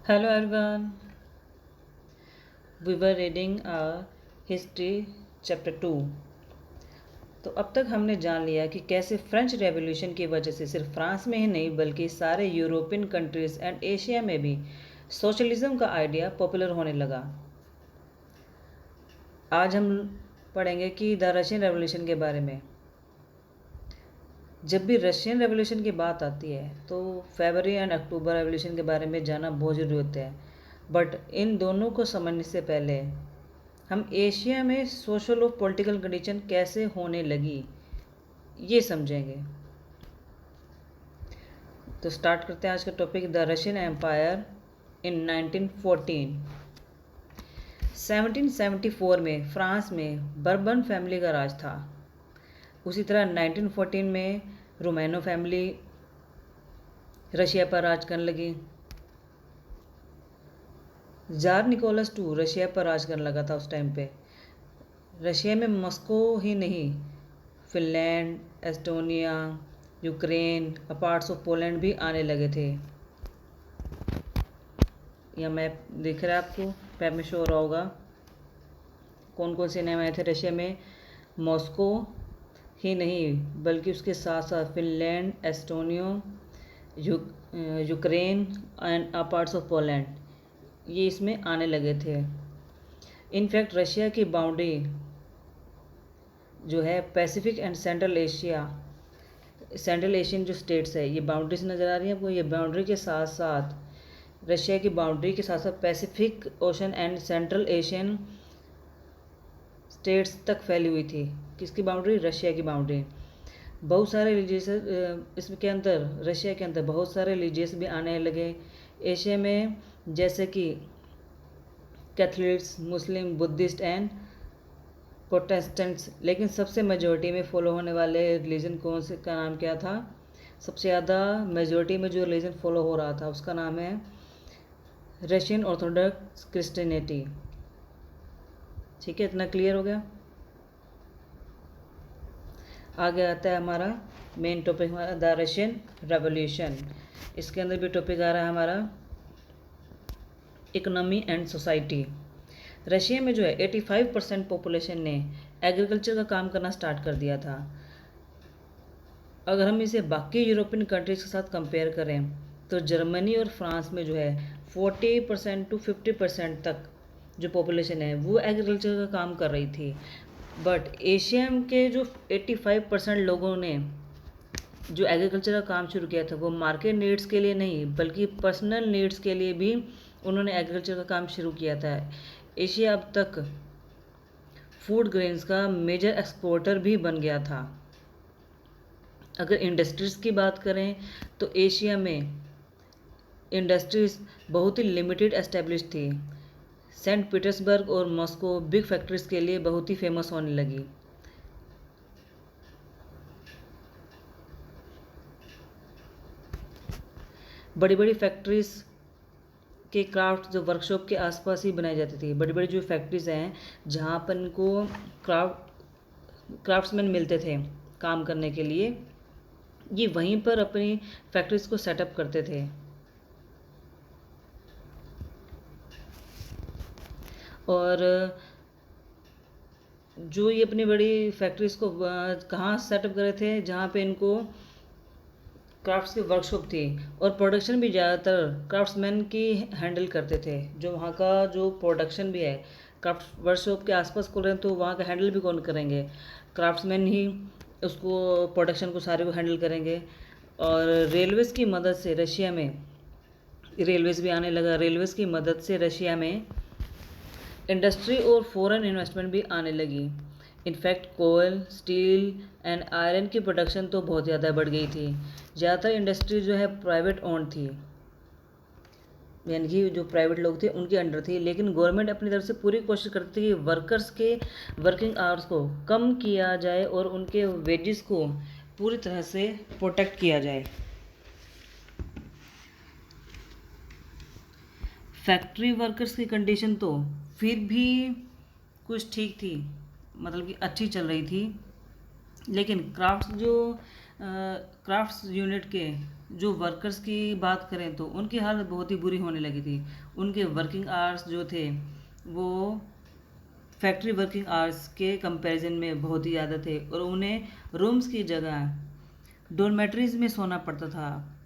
Hello everyone. We were reading history chapter 2. तो अब तक हमने जान लिया कि कैसे फ्रेंच रेवोल्यूशन की वजह से सिर्फ फ्रांस में ही नहीं बल्कि सारे यूरोपियन कंट्रीज एंड एशिया में भी सोशलिज्म का आइडिया पॉपुलर होने लगा। आज हम पढ़ेंगे कि द रशियन रेवोल्यूशन के बारे में। जब भी रशियन रेवोल्यूशन की बात आती है तो फरवरी एंड अक्टूबर रेवोल्यूशन के बारे में जानना बहुत ज़रूरी होता है। बट इन दोनों को समझने से पहले हम एशिया में सोशल और पॉलिटिकल कंडीशन कैसे होने लगी ये समझेंगे। तो स्टार्ट करते हैं आज का topic, the Russian empire in 1914। 1774 में फ्रांस में बर्बन फैमिली का राज था। उसी तरह 1914 में रोमानो फैमिली रशिया पर राज करने लगी। जार निकोलस टू रशिया पर राज करने लगा था उस टाइम पे। रशिया में मॉस्को ही नहीं, Finland, Estonia, Ukraine, parts of Poland भी आने लगे थे। यह मैप दिख रहा है आपको, मैप में शो हो रहा होगा कौन कौन से नाम आए थे रशिया में। मॉस्को ही नहीं बल्कि उसके साथ साथ Finland, Estonia, Ukraine and parts of Poland ये इसमें आने लगे थे। इनफैक्ट रशिया की बाउंड्री जो है पैसिफिक एंड सेंट्रल एशियन जो स्टेट्स है, ये बाउंड्रीज नज़र आ रही है आपको। ये बाउंड्री के साथ साथ रशिया की बाउंड्री के साथ साथ Pacific ocean and central Asian states तक फैली हुई थी। किसकी बाउंड्री? रशिया की बाउंड्री। बहुत सारे रिलीजियस इसके अंदर, रशिया के अंदर बहुत सारे रिलीजियस भी आने लगे एशिया में, जैसे कि Catholics, Muslim, Buddhist and Protestants. लेकिन सबसे मेजोरिटी में फॉलो होने वाले रिलीजन कौन से का नाम क्या था? सबसे ज़्यादा मेजोरिटी में जो रिलीजन फॉलो हो रहा था उसका नाम है रशियन ऑर्थोडॉक्स क्रिश्चियनिटी। ठीक है, इतना क्लियर हो गया। आगे आता है हमारा मेन टॉपिक, हमारा द रशियन रेवोल्यूशन। इसके अंदर भी टॉपिक आ रहा है हमारा इकोनॉमी एंड सोसाइटी। रशिया में जो है 85% पॉपुलेशन ने एग्रीकल्चर का काम करना स्टार्ट कर दिया था। अगर हम इसे बाकी यूरोपियन कंट्रीज के साथ कंपेयर करें तो जर्मनी और फ्रांस में जो है 40% टू 50% तक जो पॉपुलेशन है वो एग्रीकल्चर का काम कर रही थी। बट एशिया के जो 85% लोगों ने जो एग्रीकल्चर का काम शुरू किया था वो मार्केट नीड्स के लिए नहीं बल्कि पर्सनल नीड्स के लिए भी उन्होंने एग्रीकल्चर का काम शुरू किया था। एशिया अब तक फूड ग्रेन्स का मेजर एक्सपोर्टर भी बन गया था। अगर इंडस्ट्रीज़ की बात करें तो एशिया में इंडस्ट्रीज़ बहुत ही लिमिटेड एस्टेब्लिश थी। सेंट पीटर्सबर्ग और मॉस्को बिग फैक्ट्रीज़ के लिए बहुत ही फेमस होने लगी। बड़ी बड़ी फैक्ट्रीज़ के क्राफ्ट जो वर्कशॉप के आसपास ही बनाई जाती थी। बड़ी बड़ी जो फैक्ट्रीज़ हैं जहाँ पर इनको क्राफ्ट्समैन मिलते थे काम करने के लिए, ये वहीं पर अपनी फैक्ट्रीज़ को सेटअप करते थे। और जो ये अपनी बड़ी फैक्ट्रीज़ को कहाँ सेटअप करे थे? जहाँ पे इनको क्राफ्ट्स की वर्कशॉप थी और प्रोडक्शन भी ज़्यादातर क्राफ्ट्समैन की हैंडल करते थे। जो वहाँ का जो प्रोडक्शन भी है क्राफ्ट वर्कशॉप के आसपास खोल रहे हैं तो वहाँ का हैंडल भी कौन करेंगे? क्राफ्ट्समैन ही उसको प्रोडक्शन को सारे को हैंडल करेंगे। और रेलवेज़ की मदद से रशिया में रेलवेज़ भी आने लगा। रेलवेज़ की मदद से रशिया में इंडस्ट्री और फॉरेन इन्वेस्टमेंट भी आने लगी। इनफैक्ट कोयल, स्टील एंड आयरन की प्रोडक्शन तो बहुत ज़्यादा बढ़ गई थी। ज़्यादातर इंडस्ट्री जो है प्राइवेट ओन्ड थी, यानी कि जो प्राइवेट लोग थे उनके अंडर थी। लेकिन गवर्नमेंट अपनी तरफ से पूरी कोशिश करती थी कि वर्कर्स के वर्किंग आवर्स को कम किया जाए और उनके वेजेस को पूरी तरह से प्रोटेक्ट किया जाए। फैक्ट्री वर्कर्स की कंडीशन तो फिर भी कुछ ठीक थी, मतलब कि अच्छी चल रही थी। लेकिन क्राफ्ट्स यूनिट के जो वर्कर्स की बात करें तो उनकी हालत बहुत ही बुरी होने लगी थी। उनके वर्किंग आवर्स जो थे वो फैक्ट्री वर्किंग आवर्स के कंपैरिजन में बहुत ही ज़्यादा थे और उन्हें रूम्स की जगह डॉर्मेटरीज में सोना पड़ता था।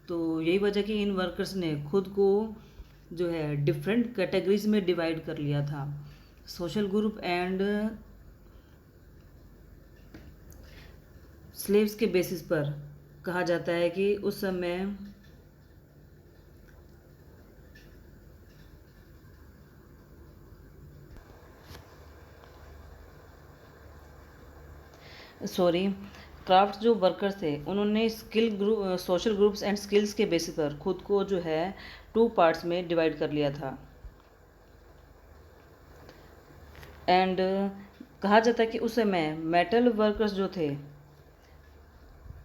तो यही वजह कि इन वर्कर्स ने खुद को जो है डिफरेंट कैटेगरीज में डिवाइड कर लिया था, सोशल ग्रुप एंड स्लेव्स के बेसिस पर। कहा जाता है कि उस समय क्राफ्ट जो वर्कर्स थे उन्होंने skill group social groups and skills के बेसिस पर खुद को जो है 2 पार्ट्स में डिवाइड कर लिया था। एंड कहा जाता है कि उस समय मेटल वर्कर्स जो थे,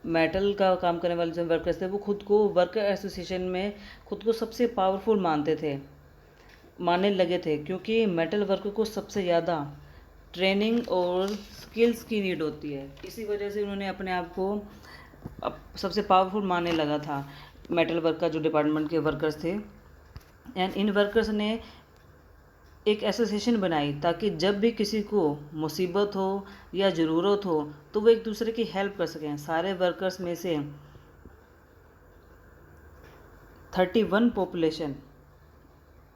मेटल का काम करने वाले जो वर्कर्स थे, वो खुद को वर्कर एसोसिएशन में खुद को सबसे पावरफुल मानने लगे थे, क्योंकि मेटल वर्कर को सबसे ज़्यादा ट्रेनिंग और स्किल्स की नीड होती है। इसी वजह से उन्होंने अपने आप को सबसे पावरफुल मानने लगा था, मेटल वर्क का जो डिपार्टमेंट के वर्कर्स थे। एंड इन वर्कर्स ने एक एसोसिएशन बनाई ताकि जब भी किसी को मुसीबत हो या ज़रूरत हो तो वो एक दूसरे की हेल्प कर सकें। सारे वर्कर्स में से 31 पॉपुलेशन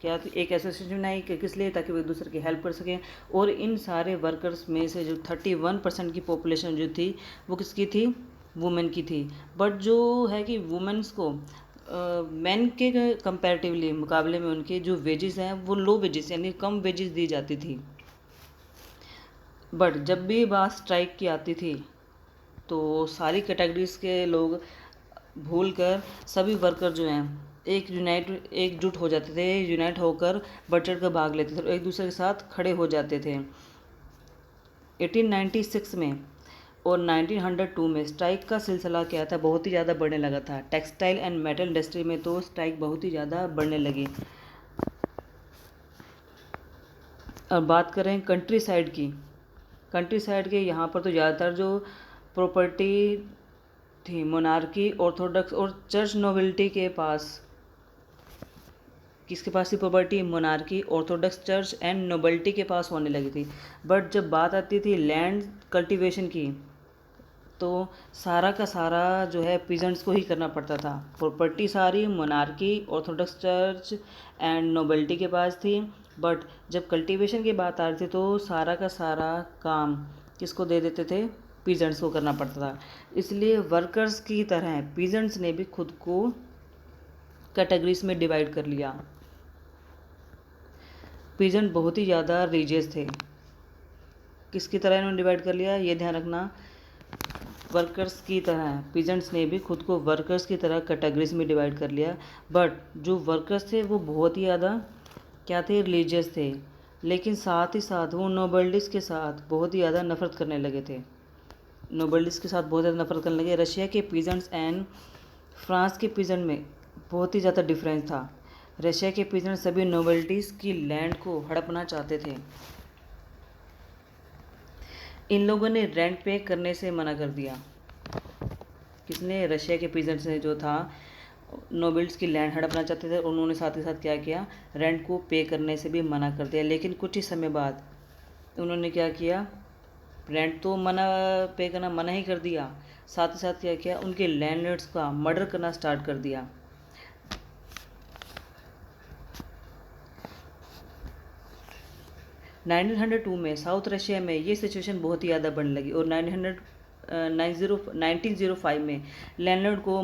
क्या थी, एक एसोसिएशन बनाई कि किस लिए, ताकि वो एक दूसरे की हेल्प कर सकें। और इन सारे वर्कर्स में से जो 31% की पॉपुलेशन जो थी वो किसकी थी, वुमेन की थी। बट जो है कि वुमेन्स को मैन के कंपैरेटिवली मुकाबले में उनके जो वेजेस हैं वो लो वेजेस यानी कम वेजेस दी जाती थी। बट जब भी बात स्ट्राइक की आती थी तो सारी कैटेगरीज के लोग भूल कर सभी वर्कर जो हैं एकजुट हो जाते थे, यूनाइट होकर बढ़ चढ़ कर भाग लेते थे और एक दूसरे के साथ खड़े हो जाते थे। 1896 में और 1902 में स्ट्राइक का सिलसिला क्या था, बहुत ही ज़्यादा बढ़ने लगा था। टेक्सटाइल एंड मेटल इंडस्ट्री में तो स्ट्राइक बहुत ही ज़्यादा बढ़ने लगी। अब बात करें कंट्री साइड के, यहाँ पर तो ज़्यादातर जो प्रॉपर्टी थी मोनार्की, ऑर्थोडॉक्स और चर्च नोबिलिटी के पास। किसके पास थी property, monarchy, Orthodox church and nobility के पास होने लगी थी। बट जब बात आती थी लैंड कल्टीवेशन की तो सारा का सारा जो है पीजेंट्स को ही करना पड़ता था। प्रॉपर्टी सारी monarchy, Orthodox church and nobility के पास थी। बट जब कल्टीवेशन की बात आ रही थी तो सारा का सारा काम किसको दे देते थे, पीजेंट्स को करना पड़ता था। इसलिए वर्कर्स की तरह पीजेंट्स ने भी खुद को कैटेगरीज में डिवाइड कर लिया। पीजेंट बहुत ही ज़्यादा रिलीजियस थे। किसकी तरह इन्होंने डिवाइड कर लिया, ये ध्यान रखना, वर्कर्स की तरह पीजेंट्स ने भी खुद को वर्कर्स की तरह कैटेगरीज में डिवाइड कर लिया। बट जो वर्कर्स थे वो बहुत ही ज़्यादा क्या थे, रिलीजियस थे, लेकिन साथ ही साथ वो नोबल्डिस के साथ बहुत ही ज़्यादा नफरत करने लगे थे। नोबल्डिस के साथ बहुत ज़्यादा नफरत करने लगे। रशिया के पीजेंट्स एंड फ्रांस के पीजेंट में बहुत ही ज़्यादा डिफरेंस था। रशिया के पीजेंट सभी नोबल्टीज़ की लैंड को हड़पना चाहते थे। इन लोगों ने रेंट पे करने से मना कर दिया। किसने, रशिया के पीजेंट्स ने जो था नोबल्स की लैंड हड़पना चाहते थे, उन्होंने साथ ही साथ क्या किया, रेंट को पे करने से भी मना कर दिया। लेकिन कुछ ही समय बाद उन्होंने क्या किया, रेंट तो पे करना मना ही कर दिया, साथ ही साथ क्या किया, उनके लैंडलॉर्ड्स का मर्डर करना स्टार्ट कर दिया। नाइनटीन 1902 में साउथ रशिया में ये सिचुएशन बहुत ही ज़्यादा बढ़ने लगी और 1905 में लैंडलॉर्ड को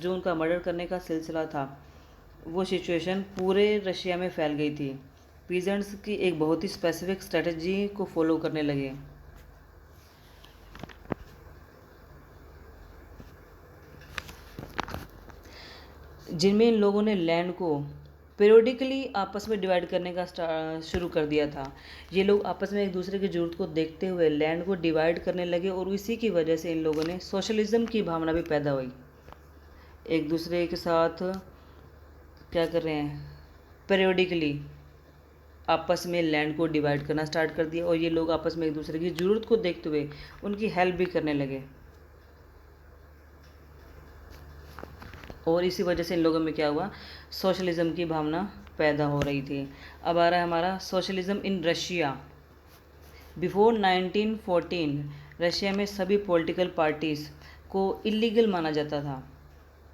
जो उनका मर्डर करने का सिलसिला था, वो सिचुएशन पूरे रशिया में फैल गई थी। पीजेंट्स की एक बहुत ही स्पेसिफिक स्ट्रेटजी को फॉलो करने लगे। जिनमें इन लोगों ने लैंड को पीरियोडिकली आपस में डिवाइड करने का शुरू कर दिया था। ये लोग आपस में एक दूसरे की ज़रूरत को देखते हुए लैंड को डिवाइड करने लगे और इसी की वजह से इन लोगों ने सोशलिज्म की भावना भी पैदा हुई। एक दूसरे के साथ क्या कर रहे हैं, पीरियोडिकली आपस में लैंड को डिवाइड करना स्टार्ट कर दिया और ये लोग आपस में एक दूसरे की ज़रूरत को देखते हुए उनकी हेल्प भी करने लगे। और इसी वजह से इन लोगों में क्या हुआ, सोशलिज़म की भावना पैदा हो रही थी। अब आ रहा है हमारा socialism in Russia. Before 1914 Russia में सभी पॉलिटिकल पार्टीज़ को इलीगल माना जाता था।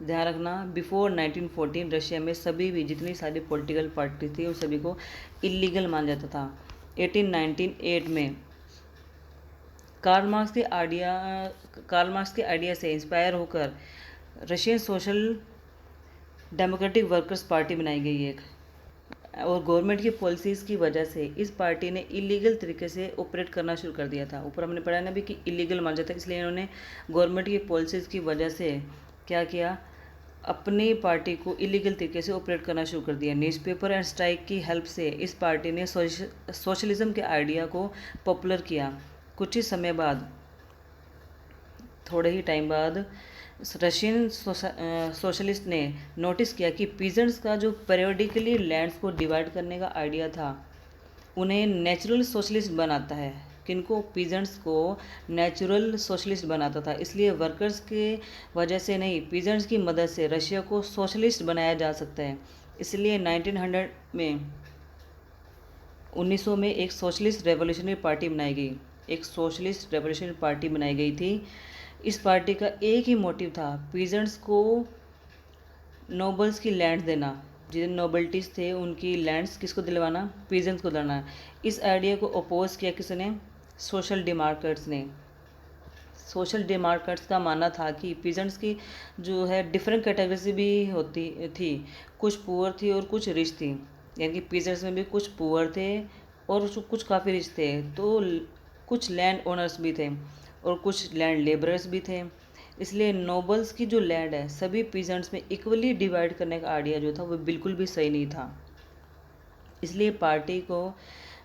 ध्यान रखना, बिफोर 1914 रशिया में सभी भी जितनी सारी पॉलिटिकल पार्टी थी उन सभी को इलीगल माना जाता था। 1898 में कार्ल मार्क्स के आइडिया से इंस्पायर होकर Russian social democratic workers party बनाई गई एक, और गवर्नमेंट की पॉलिसीज़ की वजह से इस पार्टी ने इलीगल तरीके से ऑपरेट करना शुरू कर दिया था। ऊपर हमने पढ़ा ना भी कि इलीगल माना जाता है, इसलिए इन्होंने गवर्नमेंट की पॉलिसीज़ की वजह से क्या किया, अपनी पार्टी को इलीगल तरीके से ऑपरेट करना शुरू कर दिया। न्यूज़पेपर एंड स्ट्राइक की हेल्प से इस पार्टी ने सोशलिज़म के आइडिया को पॉपुलर किया। कुछ ही समय बाद, थोड़े ही टाइम बाद, रशियन सोशलिस्ट ने नोटिस किया कि पीजेंट्स का जो पेरियोडिकली लैंड्स को डिवाइड करने का आइडिया था उन्हें नेचुरल सोशलिस्ट बनाता है। किनको, पीजेंट्स को नेचुरल सोशलिस्ट बनाता था। इसलिए वर्कर्स के वजह से नहीं, पीजेंट्स की मदद से रशिया को सोशलिस्ट बनाया जा सकता है। इसलिए 1900 में एक सोशलिस्ट रेवोल्यूशनरी पार्टी बनाई गई, एक सोशलिस्ट रेवोल्यूशनरी पार्टी बनाई गई थी। इस पार्टी का एक ही मोटिव था, पीजेंट्स को नोबल्स की लैंड देना। जितने नोबल्टीज़ थे उनकी लैंड्स किसको दिलवाना, पीजेंट्स को दिलवाना। इस आइडिया को अपोज किया किसने, सोशल डेमोक्रेट्स ने। सोशल डेमोक्रेट्स का मानना था कि पीजेंट्स की जो है डिफरेंट कैटेगरीज भी होती थी, कुछ पुअर थी और कुछ रिच थी। यानी कि पीजेंट्स में भी कुछ पुअर थे और कुछ काफ़ी रिच थे। तो कुछ लैंड ओनर्स भी थे और कुछ लैंड लेबरर्स भी थे। इसलिए नोबल्स की जो लैंड है सभी पीजेंट्स में इक्वली डिवाइड करने का आइडिया जो था वो बिल्कुल भी सही नहीं था। इसलिए पार्टी को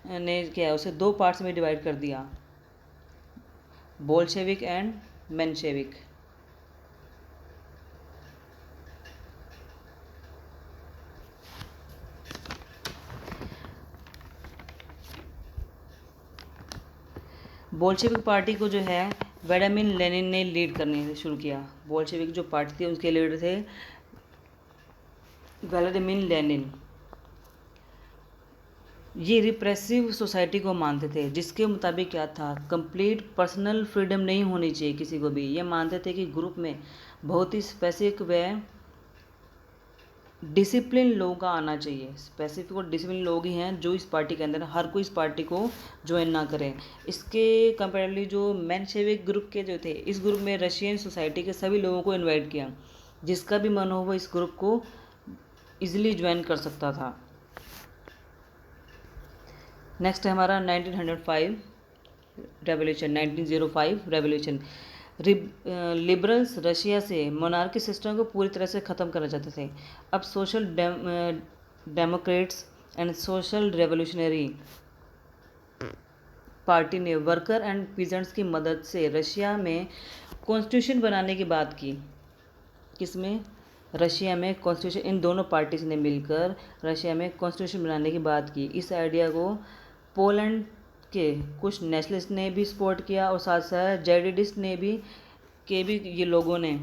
ने क्या, उसे दो पार्ट्स में डिवाइड कर दिया, Bolshevik and Menshevik. Bolshevik party को जो है व्लादिमीर लेनिन ने लीड करने शुरू किया। बोल्शेविक जो पार्टी थी उसके लीडर थे व्लादिमीर लेनिन। ये रिप्रेसिव सोसाइटी को मानते थे, जिसके मुताबिक क्या था, कंप्लीट पर्सनल फ्रीडम नहीं होनी चाहिए किसी को भी। ये मानते थे कि ग्रुप में बहुत ही स्पेसिफिक व डिसिप्लिन लोगों का आना चाहिए। स्पेसिफिक और डिसिप्लिन लोग ही हैं जो इस पार्टी के अंदर, हर कोई इस पार्टी को ज्वाइन ना करें। इसके कंपेरेटिवली जो मेंशेविक ग्रुप के जो थे, इस ग्रुप में रशियन सोसाइटी के सभी लोगों को इनवाइट किया, जिसका भी मन हो वो इस ग्रुप को इजीली ज्वाइन कर सकता था। नेक्स्ट है हमारा 1905 रेवोल्यूशन, 1905 रेवोल्यूशन। लिबरल्स रशिया से मोनार्की सिस्टम को पूरी तरह से ख़त्म करना चाहते थे। अब social Democrats and social revolutionary party ने वर्कर एंड पीजेंट्स की मदद से रशिया में कॉन्स्टिट्यूशन बनाने की बात की। किसमें, रशिया में कॉन्स्टिट्यूशन। इन दोनों पार्टीज ने मिलकर रशिया में कॉन्स्टिट्यूशन बनाने की बात की। इस आइडिया को पोलैंड के कुछ नेशनलिस्ट ने भी सपोर्ट किया और साथ साथ जेडिडिस्ट ने भी ये लोगों ने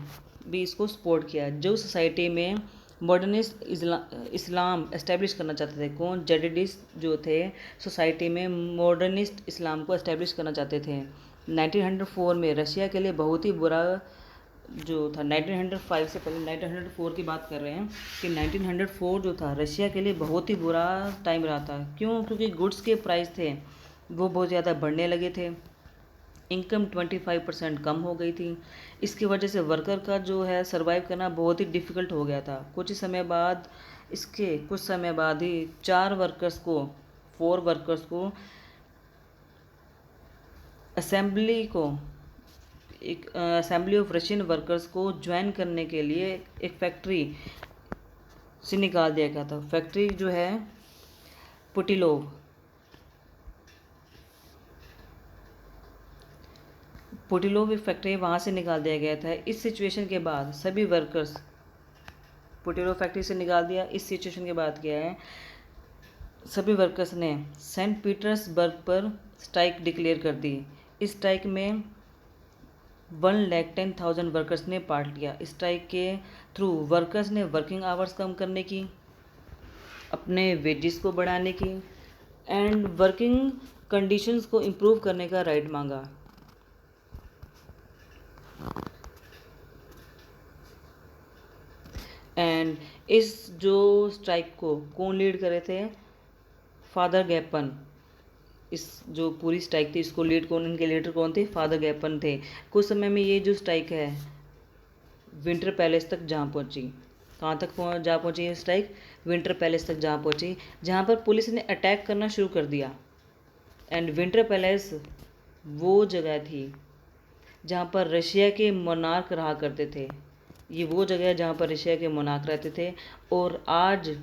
भी इसको सपोर्ट किया, जो सोसाइटी में मॉडर्निस्ट इस्लाम एस्टेब्लिश करना चाहते थे। कौन, जेडिडिस्ट जो थे सोसाइटी में मॉडर्निस्ट इस्लाम को एस्टेब्लिश करना चाहते थे। 1904 में रशिया के लिए बहुत ही बुरा जो था, 1905 से पहले 1904 की बात कर रहे हैं कि 1904 जो था रशिया के लिए बहुत ही बुरा टाइम रहा था। क्यों, क्योंकि गुड्स के प्राइस थे वो बहुत ज़्यादा बढ़ने लगे थे, इनकम 25% कम हो गई थी। इसकी वजह से वर्कर का जो है सर्वाइव करना बहुत ही डिफ़िकल्ट हो गया था। कुछ समय बाद ही 4 वर्कर्स को असेंबली ऑफ रशियन वर्कर्स को ज्वाइन करने के लिए एक फैक्ट्री से निकाल दिया गया था। फैक्ट्री जो है पुटिलोव एक फैक्ट्री, वहाँ से निकाल दिया गया था। इस सिचुएशन के बाद सभी वर्कर्स, पुटिलोव फैक्ट्री से निकाल दिया। इस सिचुएशन के बाद क्या है, सभी वर्कर्स ने सेंट पीटर्सबर्ग पर स्ट्राइक डिक्लेयर कर दी। इस स्ट्राइक में 1,10,000 वर्कर्स ने पार्ट लिया। स्ट्राइक के थ्रू वर्कर्स ने वर्किंग आवर्स कम करने की, अपने वेजेस को बढ़ाने की एंड वर्किंग कंडीशंस को इम्प्रूव करने का राइट मांगा। एंड इस जो स्ट्राइक को कौन लीड करे थे? फादर गैपन। इस जो पूरी स्ट्राइक थी इसको लीड कौन, इनके लीडर कौन थे? फादर गैपन थे। कुछ समय में ये जो स्ट्राइक है विंटर पैलेस तक जहाँ पहुँची। कहाँ तक जा पहुँची ये स्ट्राइक? विंटर पैलेस तक जहाँ पहुँची, जहाँ पर पुलिस ने अटैक करना शुरू कर दिया। एंड विंटर पैलेस वो जगह थी जहाँ पर रशिया के मोनार्क रहा करते थे। ये वो जगह है जहाँ पर रशिया के मोनार्क रहते थे। और आज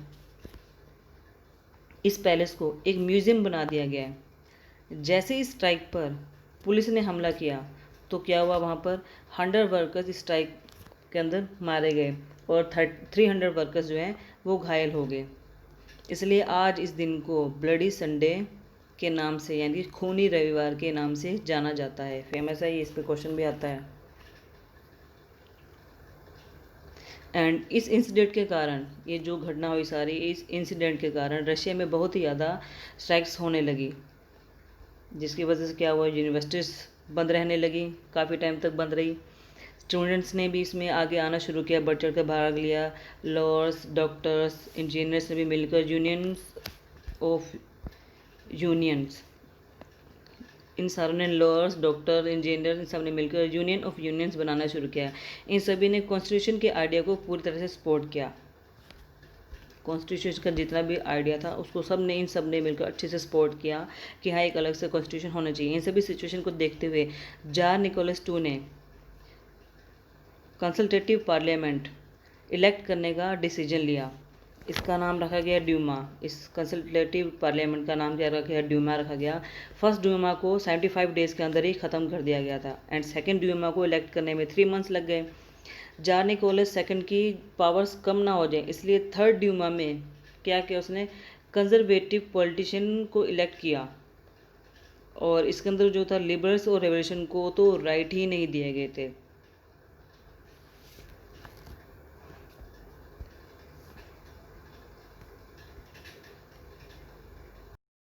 इस पैलेस को एक म्यूज़ियम बना दिया गया है। जैसे इस स्ट्राइक पर पुलिस ने हमला किया तो क्या हुआ? वहाँ पर 100 वर्कर्स इस स्ट्राइक के अंदर मारे गए और 300 वर्कर्स जो हैं वो घायल हो गए। इसलिए आज इस दिन को ब्लडी संडे के नाम से यानी खूनी रविवार के नाम से जाना जाता है। फेमस है ये, इस पे क्वेश्चन भी आता है। एंड इस इंसिडेंट के कारण, ये जो घटना हुई सारी इस इंसिडेंट के कारण रशिया में बहुत ही ज़्यादा स्ट्राइक्स होने लगी, जिसकी वजह से क्या हुआ? यूनिवर्सिटीज़ बंद रहने लगी, काफ़ी टाइम तक बंद रही। स्टूडेंट्स ने भी इसमें आगे आना शुरू किया, बढ़ चढ़ कर भाग लिया। लॉयर्स, डॉक्टर्स, इंजीनियर्स ने भी मिलकर यूनियंस इन सारों ने, लॉयर्स, डॉक्टर, इंजीनियर, इन सब ने मिलकर यूनियन ऑफ यूनियंस बनाना शुरू किया। इन सभी ने कॉन्स्टिट्यूशन के आइडिया को पूरी तरह से सपोर्ट किया। कॉन्स्टिट्यूशन का जितना भी आइडिया था उसको इन सब ने मिलकर अच्छे से सपोर्ट किया कि हाँ एक अलग से कॉन्स्टिट्यूशन होना चाहिए। इन सभी सिचुएशन को देखते हुए जार निकोलस II ने कंसल्टेटिव पार्लियामेंट इलेक्ट करने का डिसीजन लिया। इसका नाम रखा गया ड्यूमा। इस कंसल्टेटिव पार्लियामेंट का नाम क्या रखा गया? ड्यूमा रखा गया। फर्स्ट ड्यूमा को 75 डेज़ के अंदर ही ख़त्म कर दिया गया था एंड सेकेंड ड्यूमा को इलेक्ट करने में 3 मंथ्स लग गए। जार निकोलस II की पावर्स कम ना हो जाए इसलिए थर्ड ड्यूमा में क्या किया उसने? कंजर्वेटिव पॉलिटिशियन को इलेक्ट किया। और इसके अंदर जो था लिबरल्स और रेवोल्यूशन को तो राइट ही नहीं दिए गए थे।